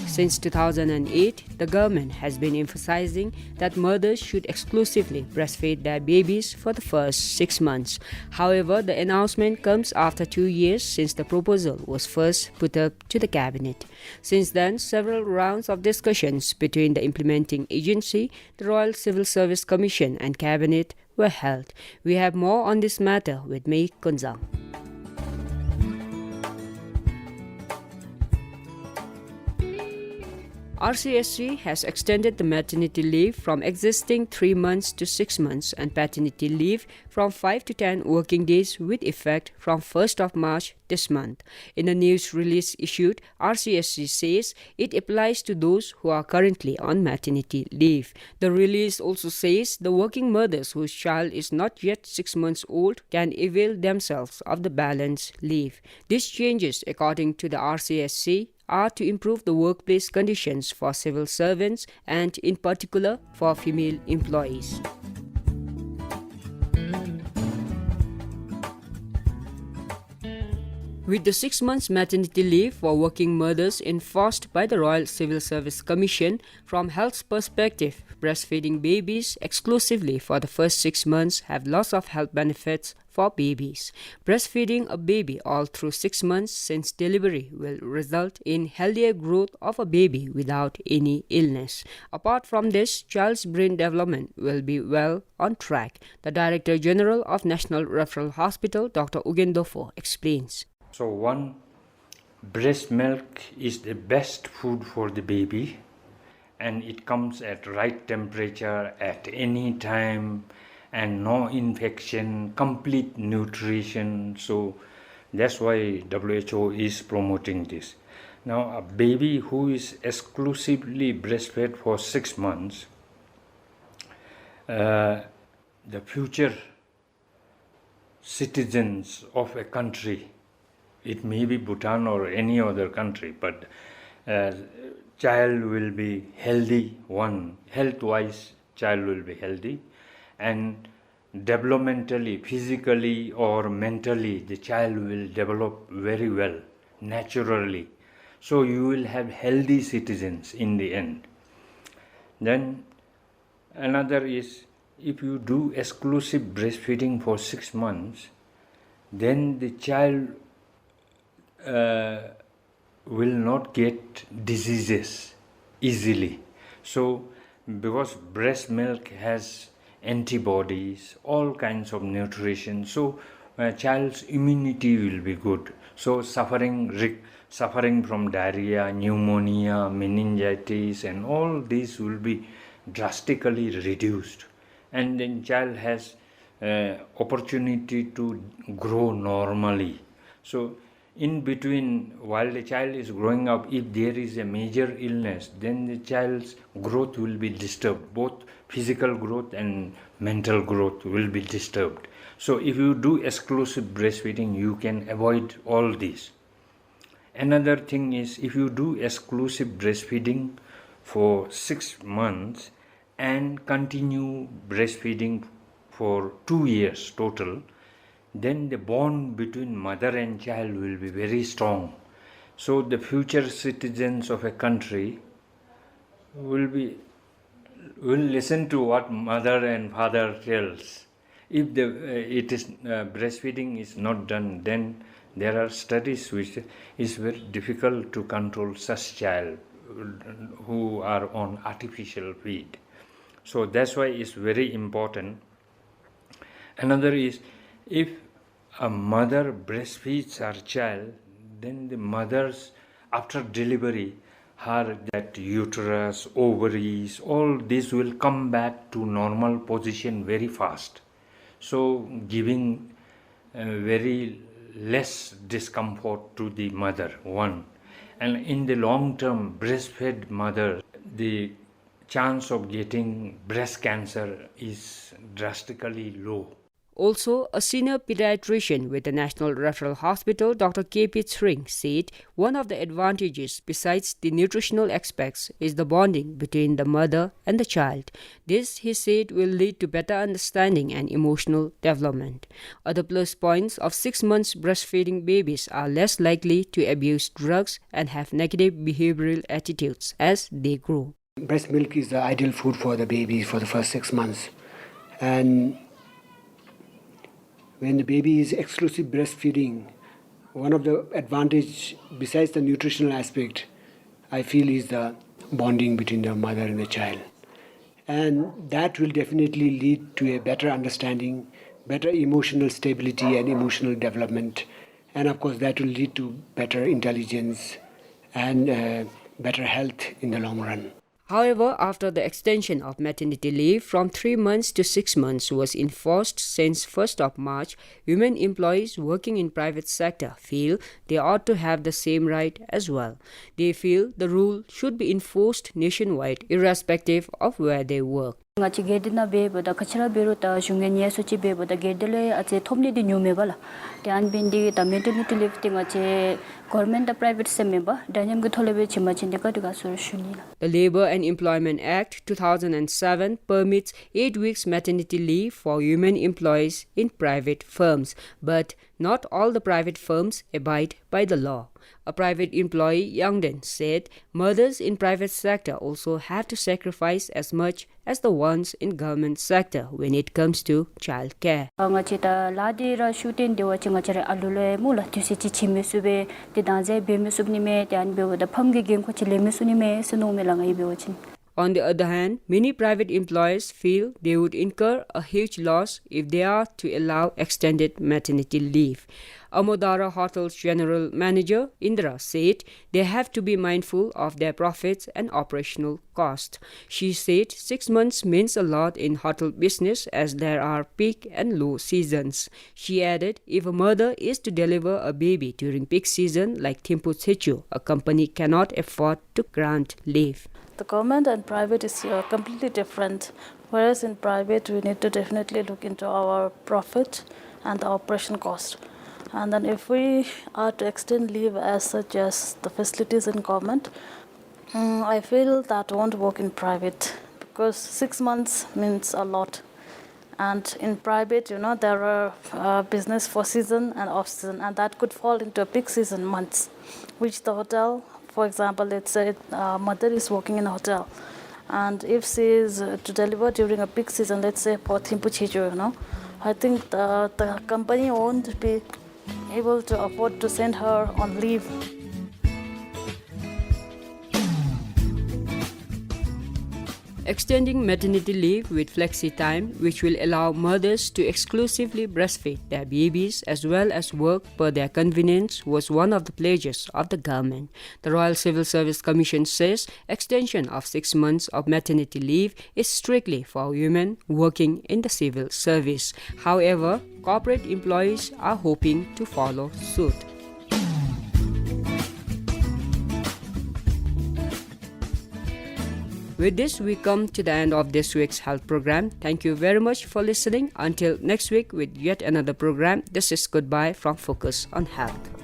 Since 2008, the government has been emphasizing that mothers should exclusively breastfeed their babies for the first 6 months. However, the announcement comes after 2 years since the proposal was first put up to the cabinet. Since then, several rounds of discussions between the implementing agency, the Royal Civil Service Commission and cabinet were held. We have more on this matter with me, Kuenzang. RCSC has extended the maternity leave from existing 3 months to 6 months and paternity leave from 5 to 10 working days with effect from 1st of March this month. In a news release issued, RCSC says it applies to those who are currently on maternity leave. The release also says the working mothers whose child is not yet 6 months old can avail themselves of the balance leave. These changes, according to the RCSC, are to improve the workplace conditions for civil servants and in particular for female employees. With the 6 months maternity leave for working mothers enforced by the Royal Civil Service Commission, from health perspective, breastfeeding babies exclusively for the first 6 months have lots of health benefits for babies. Breastfeeding a baby all through 6 months since delivery will result in healthier growth of a baby without any illness. Apart from this, child's brain development will be well on track. The Director General of National Referral Hospital, Dr. Ugendofo, explains. So one, breast milk is the best food for the baby, and it comes at right temperature at any time and no infection, complete nutrition. So that's why WHO is promoting this. Now a baby who is exclusively breastfed for 6 months, the future citizens of a country, it may be Bhutan or any other country, but child will be healthy. One, health-wise, child will be healthy, and developmentally, physically or mentally, the child will develop very well, naturally. So you will have healthy citizens in the end. Then another is, if you do exclusive breastfeeding for 6 months, then the child will not get diseases easily. So because breast milk has antibodies, all kinds of nutrition, so child's immunity will be good. So suffering from diarrhea, pneumonia, meningitis and all these will be drastically reduced, and then child has opportunity to grow normally. So in between, while the child is growing up, if there is a major illness, then the child's growth will be disturbed. Both physical growth and mental growth will be disturbed. So if you do exclusive breastfeeding, you can avoid all this. Another thing is, if you do exclusive breastfeeding for 6 months and continue breastfeeding for 2 years total, then the bond between mother and child will be very strong. So the future citizens of a country will listen to what mother and father tells. If breastfeeding is not done, then there are studies which is very difficult to control such child who are on artificial feed. So that's why it's very important. Another is, if a mother breastfeeds her child, then the mother's, after delivery, her that uterus, ovaries, all this will come back to normal position very fast. So giving very less discomfort to the mother, one. And in the long term, breastfed mother, the chance of getting breast cancer is drastically low. Also, a senior pediatrician with the National Referral Hospital, Dr. K.P. Sring, said one of the advantages besides the nutritional aspects is the bonding between the mother and the child. This, he said, will lead to better understanding and emotional development. Other plus points of 6 months breastfeeding babies are less likely to abuse drugs and have negative behavioral attitudes as they grow. Breast milk is the ideal food for the baby for the first 6 months. And when the baby is exclusive breastfeeding, one of the advantage besides the nutritional aspect, I feel is the bonding between the mother and the child. And that will definitely lead to a better understanding, better emotional stability and emotional development. And of course that will lead to better intelligence and better health in the long run. However, after the extension of maternity leave from 3 months to 6 months was enforced since 1st of March, women employees working in private sector feel they ought to have the same right as well. They feel the rule should be enforced nationwide irrespective of where they work. ngachi gedina be boda kachara beru ta jungenya suchi be boda gedele ache thomni di nyume bala kyan bindi ta maternity leave tinga che government the private semba danyam ge tholebe chima chinde ka diga solution. The Labour and Employment Act 2007 permits 8 weeks maternity leave for women employees in private firms, but not all the private firms abide by the law. A private employee, Youngden, said mothers in private sector also have to sacrifice as much as the ones in government sector when it comes to child care. Ngachita ladi ra shooting de wachinga chare alule mula tusi chichime sube de danze be me subni me tan be da phamge game ko chile me suni me suno me langai be wachin. On the other hand, many private employers feel they would incur a huge loss if they are to allow extended maternity leave. Amodara Hotel's general manager, Indra, said they have to be mindful of their profits and operational cost. She said 6 months means a lot in hotel business as there are peak and low seasons. She added if a mother is to deliver a baby during peak season like Thimpu Thichu, a company cannot afford to grant leave. The government and private is completely different. Whereas in private, we need to definitely look into our profit and the operation cost. And then if we are to extend leave as such as the facilities in government, I feel that won't work in private because 6 months means a lot. And in private, there are business for season and off season, and that could fall into a peak season months, which the hotel, for example, let's say mother is working in a hotel, and if she is to deliver during a peak season, let's say for Thimpu Thichu, I think the company won't be able to afford to send her on leave. Extending maternity leave with flexi time, which will allow mothers to exclusively breastfeed their babies as well as work per their convenience, was one of the pledges of the government. The Royal Civil Service Commission says extension of 6 months of maternity leave is strictly for women working in the civil service. However, corporate employees are hoping to follow suit. With this, we come to the end of this week's health program. Thank you very much for listening. Until next week with yet another program, this is goodbye from Focus on Health.